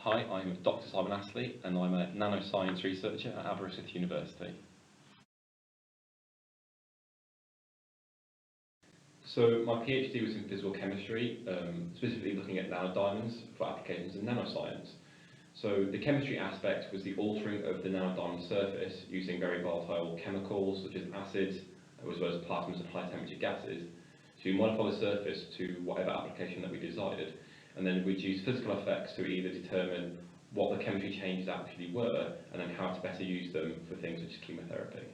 Hi, I'm Dr Simon Astley and I'm a nanoscience researcher at Aberystwyth University. So my PhD was in physical chemistry, specifically looking at nanodiamonds for applications in nanoscience. So the chemistry aspect was the altering of the nanodiamond surface using very volatile chemicals such as acids, as well as plasmas and high temperature gases, to modify the surface to whatever application that we desired, and then we'd use physical effects to either determine what the chemistry changes actually were, and then how to better use them for things such as chemotherapy.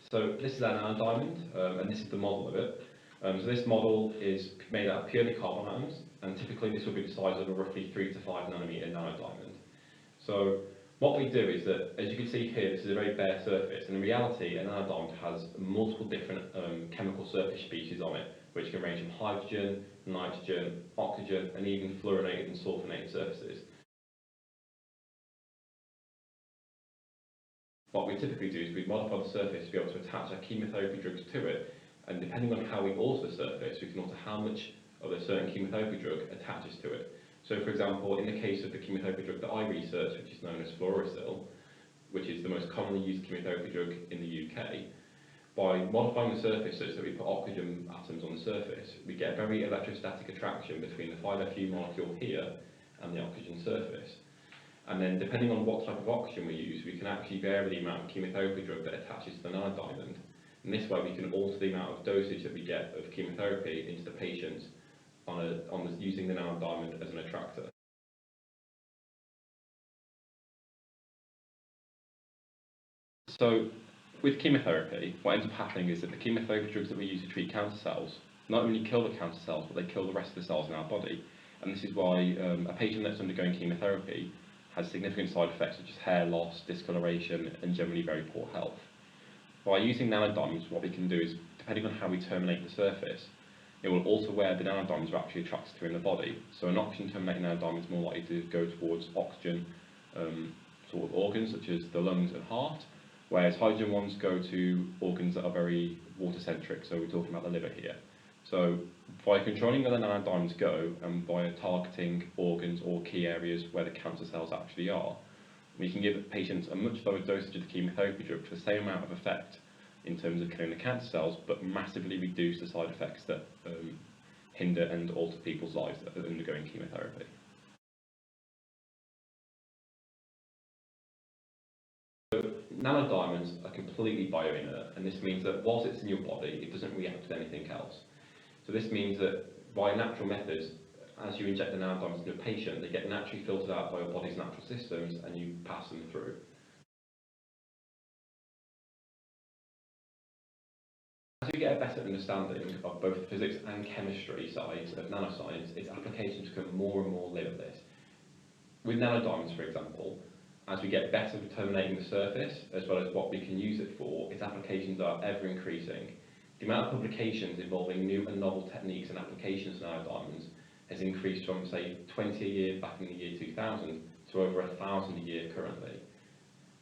So this is our nanodiamond, and this is the model of it. So this model is made out of purely carbon atoms, and typically this will be the size of a roughly 3 to 5 nanometer nanodiamond. So what we do is that, as you can see here, this is a very bare surface, and in reality, a nanodiamond has multiple different chemical surface species on it, which can range from hydrogen, nitrogen, oxygen, and even fluorinated and sulfonated surfaces. What we typically do is we modify the surface to be able to attach our chemotherapy drugs to it, and depending on how we alter the surface, we can alter how much of a certain chemotherapy drug attaches to it. So for example, in the case of the chemotherapy drug that I research, which is known as fluorouracil, which is the most commonly used chemotherapy drug in the UK, by modifying the surface such that we put oxygen atoms on the surface, we get a very electrostatic attraction between the 5Fu molecule here and the oxygen surface. And then depending on what type of oxygen we use, we can actually vary the amount of chemotherapy drug that attaches to the nanodiamond. And this way we can alter the amount of dosage that we get of chemotherapy into the patients using the nanodiamond as an attractor. So with chemotherapy, what ends up happening is that the chemotherapy drugs that we use to treat cancer cells not only kill the cancer cells, but they kill the rest of the cells in our body. And this is why a patient that's undergoing chemotherapy has significant side effects such as hair loss, discoloration, and generally very poor health. By using nanodiamonds, what we can do is, depending on how we terminate the surface, it will alter where the nanodiamonds are actually attracted to in the body. So an oxygen terminating nanodiamond is more likely to go towards oxygen sort of organs such as the lungs and heart, whereas hydrogen ones go to organs that are very water-centric, so we're talking about the liver here. So by controlling where the nanodiamonds go and by targeting organs or key areas where the cancer cells actually are, we can give patients a much lower dosage of the chemotherapy drug for the same amount of effect in terms of killing the cancer cells, but massively reduce the side effects that hinder and alter people's lives that are undergoing chemotherapy. Nanodiamonds are completely bioinert, and this means that whilst it's in your body, it doesn't react with anything else. So this means that by natural methods, as you inject the nanodiamonds into a patient, they get naturally filtered out by your body's natural systems and you pass them through. As we get a better understanding of both the physics and chemistry sides of nanoscience, its applications become more and more limitless. With nanodiamonds, for example, as we get better at terminating the surface, as well as what we can use it for, its applications are ever increasing. The amount of publications involving new and novel techniques and applications of nanodiamonds has increased from, say, 20 a year back in the year 2000 to over 1,000 a year currently.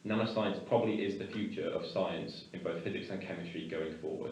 Nanoscience probably is the future of science in both physics and chemistry going forward.